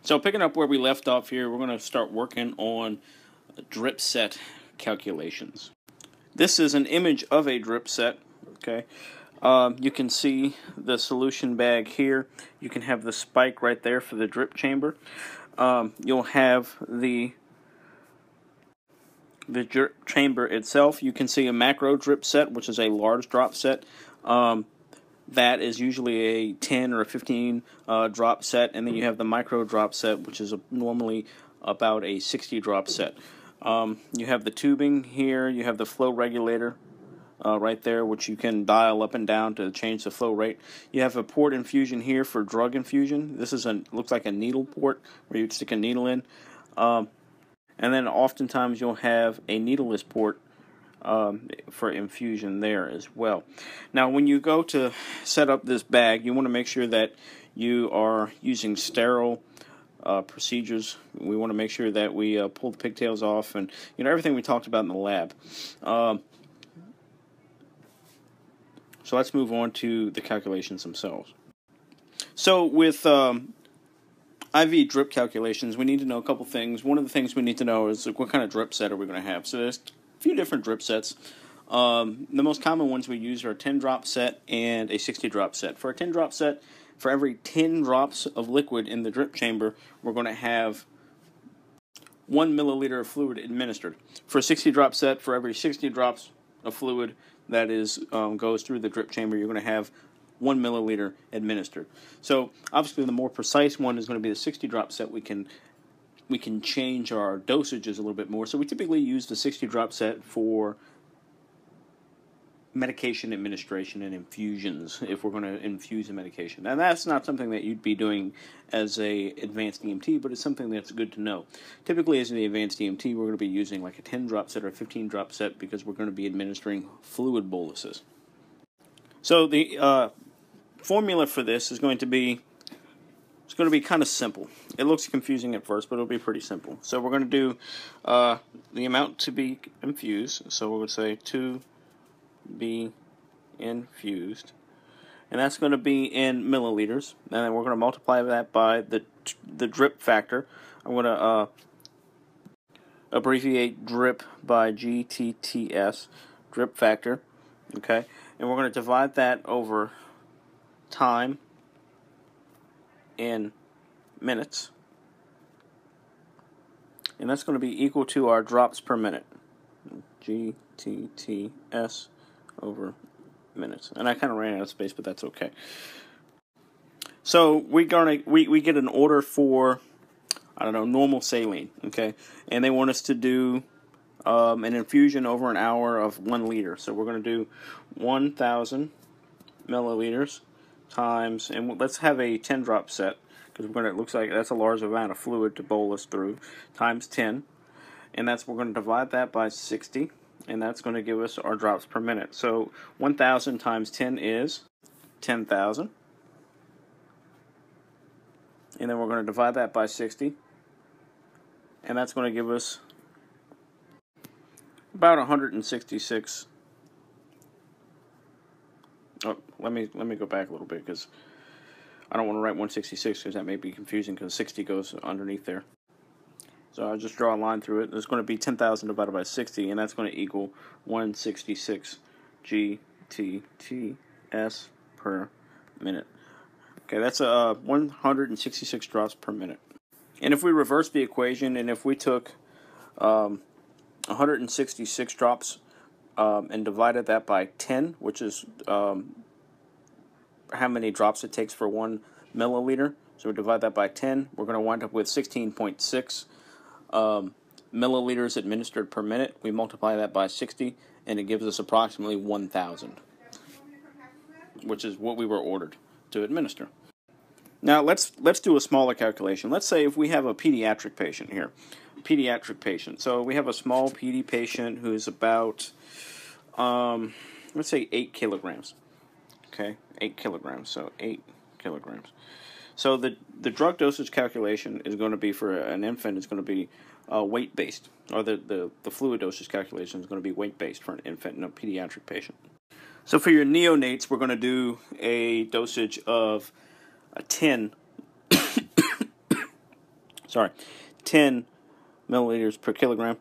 So picking up where we left off here, we're going to start working on drip set calculations. This is an image of a drip set. Okay, you can see the solution bag here. You can have the spike right there for the drip chamber. You'll have the drip chamber itself. You can see a macro drip set, which is a large drop set. That is usually a 10 or a 15 drop set, and then you have the micro drop set, which is normally about a 60 drop set. You have the tubing here. You have the flow regulator right there, which you can dial up and down to change the flow rate. You have a port infusion here for drug infusion. This is looks like a needle port where you'd stick a needle in, and then oftentimes you'll have a needleless port for infusion there as well. Now, when you go to set up this bag, you want to make sure that you are using sterile procedures. We want to make sure that we pull the pigtails off, and everything we talked about in the lab. So let's move on to the calculations themselves. So with IV drip calculations, we need to know a couple things. One of the things we need to know is what kind of drip set are we going to have. So there's a few different drip sets. The most common ones we use are a 10 drop set and a 60 drop set. For a 10 drop set, for every 10 drops of liquid in the drip chamber, we're going to have 1 milliliter of fluid administered. For a 60 drop set, for every 60 drops of fluid that goes through the drip chamber, you're going to have 1 milliliter administered. So obviously the more precise one is going to be the 60 drop set. We can change our dosages a little bit more. So we typically use the 60 drop set for medication administration and infusions if we're going to infuse a medication. And that's not something that you'd be doing as a advanced EMT, but it's something that's good to know. Typically as an advanced EMT, we're going to be using like a 10 drop set or a 15 drop set because we're going to be administering fluid boluses. So the formula for this is going to be kind of simple. It looks confusing at first, but it'll be pretty simple. So we're going to do the amount to be infused. So we would say to be infused, and that's going to be in milliliters. And then we're going to multiply that by the drip factor. I'm going to abbreviate drip by GTTS, drip factor. Okay, and we're going to divide that over time in minutes, and that's going to be equal to our drops per minute, GTTS over minutes. And I kind of ran out of space, but that's okay. So we get an order for, I don't know, normal saline, okay, and they want us to do an infusion over an hour of 1 liter. So we're going to do 1,000 milliliters times, and let's have a 10 drop set because it looks like that's a large amount of fluid to bolus through, times 10, and we're going to divide that by 60, and that's going to give us our drops per minute. So 1,000 times 10 is 10,000, and then we're going to divide that by 60, and that's going to give us about 166. Oh, let me go back a little bit because I don't want to write 166 because that may be confusing because 60 goes underneath there. So I'll just draw a line through it. There's going to be 10,000 divided by 60, and that's going to equal 166 GTTS per minute. Okay, that's 166 drops per minute. And if we reverse the equation, and if we took 166 drops and divided that by 10, which is how many drops it takes for 1 milliliter. So we divide that by 10. We're going to wind up with 16.6 milliliters administered per minute. We multiply that by 60, and it gives us approximately 1,000, which is what we were ordered to administer. Now let's do a smaller calculation. Let's say if we have a pediatric patient here, So we have a small PD patient who's about let's say 8 kilograms. Okay, 8 kilograms. So 8 kilograms. So the drug dosage calculation is going to be for an infant. It's going to be weight based, or the fluid dosage calculation is going to be weight based for an infant and a pediatric patient. So for your neonates, we're going to do a dosage of a 10 10 milliliters per kilogram.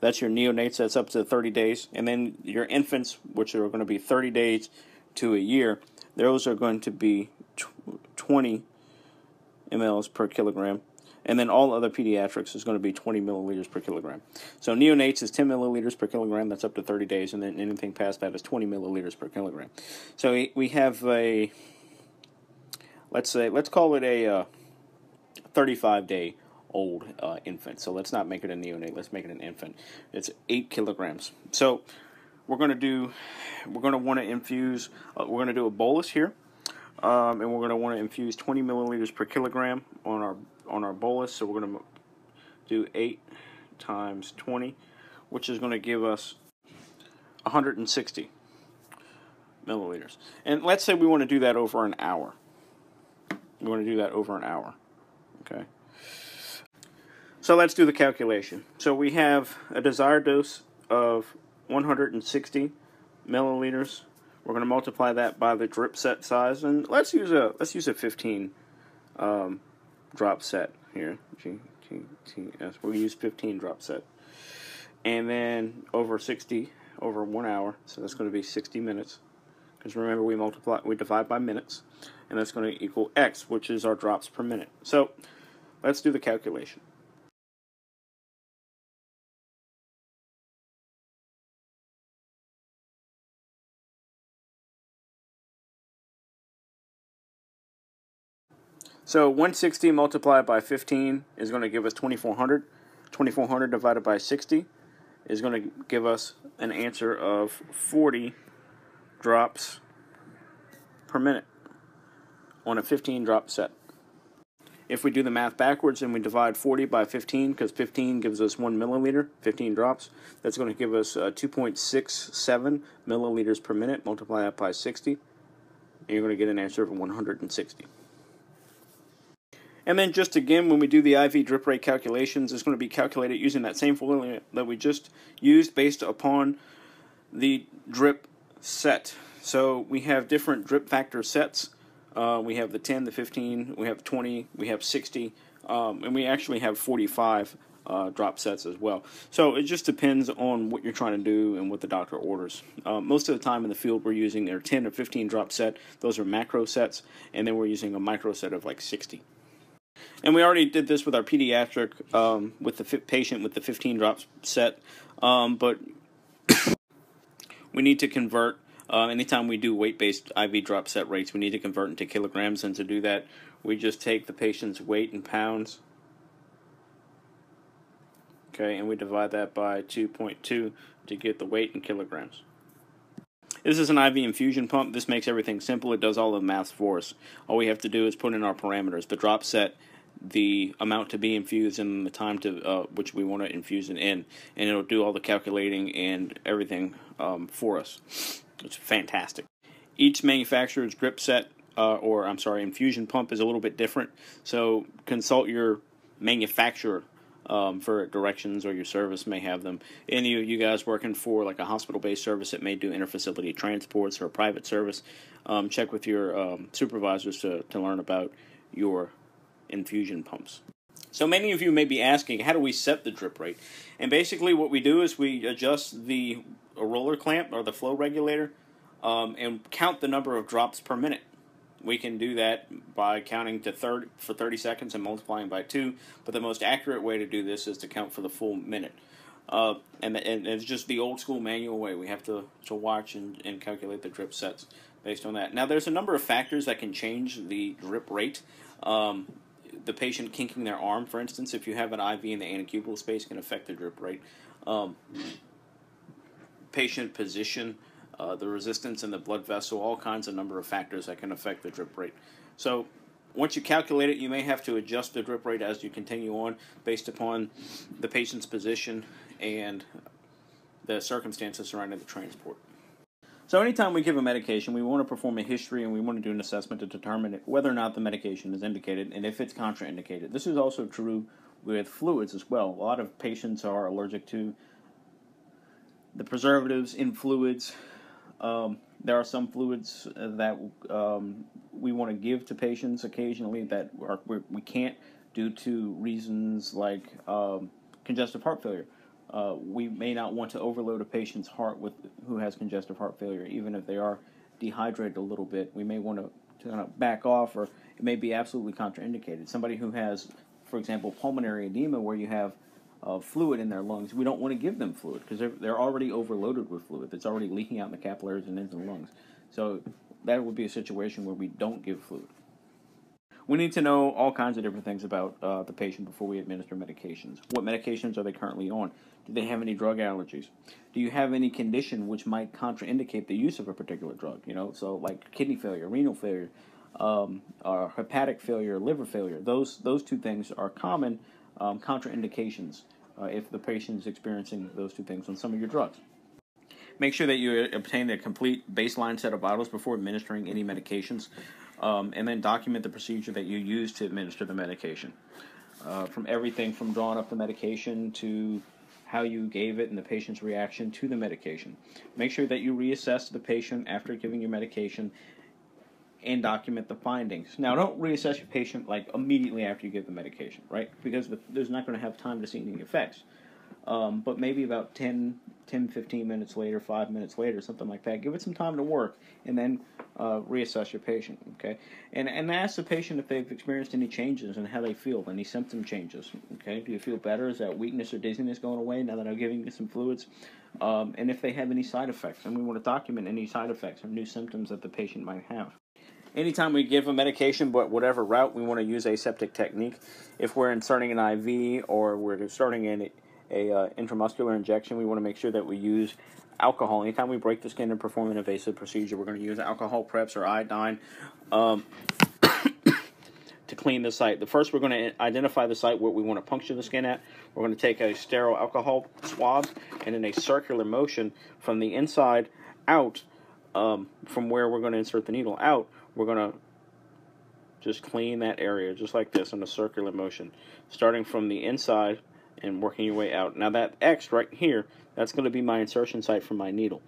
That's your neonates. That's up to 30 days. And then your infants, which are going to be 30 days to a year, those are going to be 20 mLs per kilogram. And then all other pediatrics is going to be 20 milliliters per kilogram. So neonates is 10 milliliters per kilogram. That's up to 30 days. And then anything past that is 20 milliliters per kilogram. So we have a, let's call it a 35-day old infant. So let's not make it a neonate. Let's make it an infant. It's 8 kilograms. So we're going to want to infuse, we're going to do a bolus here. And we're going to want to infuse 20 milliliters per kilogram on our bolus. So we're going to do 8 times 20, which is going to give us 160 milliliters. And let's say we want to do that over an hour. We want to do that over an hour. Okay. So let's do the calculation. So we have a desired dose of 160 milliliters. We're going to multiply that by the drip set size, and let's use a 15 drop set here. GTS. We'll use 15 drop set, and then over 1 hour. So that's going to be 60 minutes. Because remember, we divide by minutes, and that's going to equal X, which is our drops per minute. So let's do the calculation. So 160 multiplied by 15 is going to give us 2400. 2400 divided by 60 is going to give us an answer of 40 drops per minute on a 15 drop set. If we do the math backwards and we divide 40 by 15, because 15 gives us 1 milliliter, 15 drops, that's going to give us 2.67 milliliters per minute. Multiply that by 60, and you're going to get an answer of 160. And then just again, when we do the IV drip rate calculations, it's going to be calculated using that same formula that we just used based upon the drip set. So we have different drip factor sets. We have the 10, the 15, we have 20, we have 60, and we actually have 45 drop sets as well. So it just depends on what you're trying to do and what the doctor orders. Most of the time in the field we're using their 10 or 15 drop set. Those are macro sets, and then we're using a micro set of like 60. And we already did this with our pediatric, with the patient with the 15 drops set, but we need to convert. Anytime we do weight-based IV drop set rates, we need to convert into kilograms, and to do that, we just take the patient's weight in pounds, okay, and we divide that by 2.2 to get the weight in kilograms. This is an IV infusion pump. This makes everything simple. It does all the math for us. All we have to do is put in our parameters, the drop set, the amount to be infused, and the time to which we want to infuse it in, and it'll do all the calculating and everything for us. It's fantastic. Each manufacturer's drip set, infusion pump is a little bit different, so consult your manufacturer for directions, or your service may have them. Any of you guys working for like a hospital-based service that may do interfacility transports or a private service, check with your supervisors to learn about your infusion pumps. So many of you may be asking, how do we set the drip rate? And basically what we do is we adjust the roller clamp or the flow regulator and count the number of drops per minute. We can do that by counting to 30 seconds and multiplying by 2, but the most accurate way to do this is to count for the full minute. And it's just the old school manual way. We have to watch and calculate the drip sets based on that. Now there's a number of factors that can change the drip rate. The patient kinking their arm, for instance, if you have an IV in the antecubital space, can affect the drip rate. Patient position, the resistance in the blood vessel, all kinds of number of factors that can affect the drip rate. So once you calculate it, you may have to adjust the drip rate as you continue on based upon the patient's position and the circumstances surrounding the transport. So anytime we give a medication, we want to perform a history and we want to do an assessment to determine whether or not the medication is indicated and if it's contraindicated. This is also true with fluids as well. A lot of patients are allergic to the preservatives in fluids. There are some fluids that we want to give to patients occasionally that we can't due to reasons like congestive heart failure. We may not want to overload a patient's heart who has congestive heart failure, even if they are dehydrated a little bit. We may want to kind of back off, or it may be absolutely contraindicated. Somebody who has, for example, pulmonary edema, where you have fluid in their lungs, we don't want to give them fluid because they're already overloaded with fluid. It's already leaking out in the capillaries and into the lungs. So that would be a situation where we don't give fluid. We need to know all kinds of different things about the patient before we administer medications. What medications are they currently on? Do they have any drug allergies? Do you have any condition which might contraindicate the use of a particular drug? So like kidney failure, renal failure, or hepatic failure, liver failure. Those two things are common contraindications if the patient is experiencing those two things on some of your drugs. Make sure that you obtain a complete baseline set of vitals before administering any medications. And then document the procedure that you use to administer the medication. From everything from drawing up the medication to how you gave it and the patient's reaction to the medication. Make sure that you reassess the patient after giving your medication and document the findings. Now, don't reassess your patient like immediately after you give the medication, right? Because there's not going to have time to see any effects. But maybe about 10, 15 minutes later, 5 minutes later, something like that. Give it some time to work, and then reassess your patient, okay? And ask the patient if they've experienced any changes and how they feel, any symptom changes, okay? Do you feel better? Is that weakness or dizziness going away now that I'm giving you some fluids? And if they have any side effects, and we want to document any side effects or new symptoms that the patient might have. Anytime we give a medication, but whatever route, we want to use aseptic technique. If we're inserting an IV or we're starting a intramuscular injection, we want to make sure that we use alcohol. Anytime we break the skin and perform an invasive procedure, we're going to use alcohol preps or iodine to clean the site. First, we're going to identify the site where we want to puncture the skin at. We're going to take a sterile alcohol swab and in a circular motion from the inside out, from where we're going to insert the needle out, we're going to just clean that area just like this in a circular motion, starting from the inside and working your way out. Now that X right here, that's going to be my insertion site for my needle.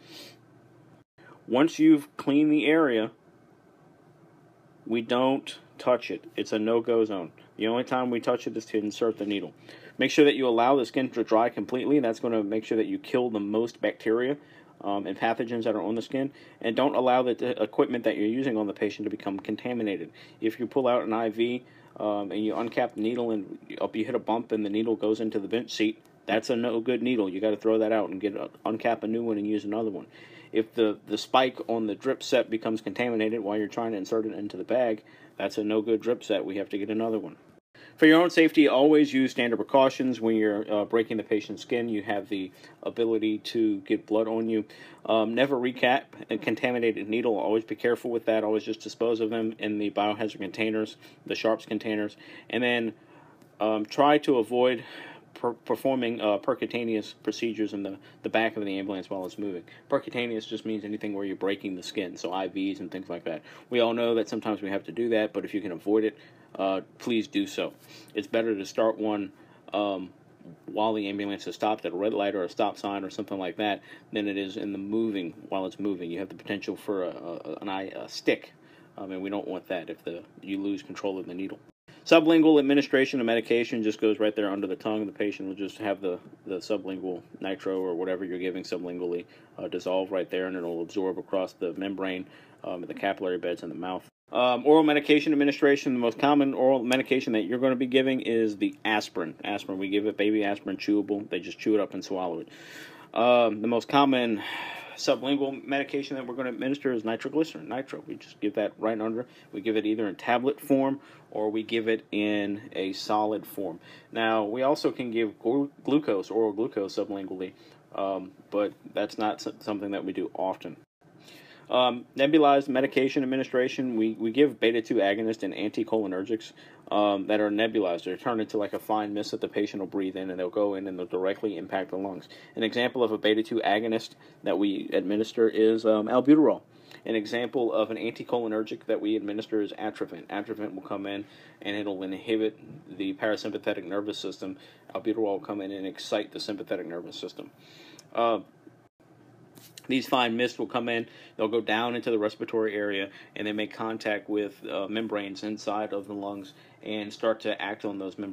Once you've cleaned the area, we don't touch it. It's a no-go zone. The only time we touch it is to insert the needle. Make sure that you allow the skin to dry completely. That's going to make sure that you kill the most bacteria and pathogens that are on the skin, and don't allow the equipment that you're using on the patient to become contaminated. If you pull out an IV and you uncap the needle and you hit a bump and the needle goes into the bench seat, that's a no good needle. You got to throw that out and uncap a new one and use another one. If the spike on the drip set becomes contaminated while you're trying to insert it into the bag, that's a no good drip set. We have to get another one. For your own safety, always use standard precautions. When you're breaking the patient's skin, you have the ability to get blood on you. Never recap a contaminated needle. Always be careful with that. Always just dispose of them in the biohazard containers, the sharps containers. And then try to avoid performing percutaneous procedures in the back of the ambulance while it's moving. Percutaneous just means anything where you're breaking the skin, so IVs and things like that. We all know that sometimes we have to do that, but if you can avoid it, please do so. It's better to start one while the ambulance is stopped at a red light or a stop sign or something like that than it is in the moving while it's moving. You have the potential for a stick, and we don't want that if you lose control of the needle. Sublingual administration of medication just goes right there under the tongue. The patient will just have the sublingual nitro or whatever you're giving sublingually dissolve right there, and it'll absorb across the membrane, the capillary beds in the mouth. Oral medication administration, the most common oral medication that you're going to be giving is the aspirin. Aspirin, we give it baby aspirin chewable. They just chew it up and swallow it. The most common sublingual medication that we're going to administer is nitroglycerin, nitro. We just give that right under. We give it either in tablet form or we give it in a solid form. Now, we also can give glucose, oral glucose sublingually, but that's not something that we do often. Nebulized medication administration, we give beta-2 agonist and anticholinergics that are nebulized. They're turned into like a fine mist that the patient will breathe in, and they'll go in and they'll directly impact the lungs. An example of a beta-2 agonist that we administer is albuterol. An example of an anticholinergic that we administer is Atrovent. Atrovent will come in and it'll inhibit the parasympathetic nervous system. Albuterol will come in and excite the sympathetic nervous system. The These fine mists will come in, they'll go down into the respiratory area, and they make contact with membranes inside of the lungs and start to act on those membranes.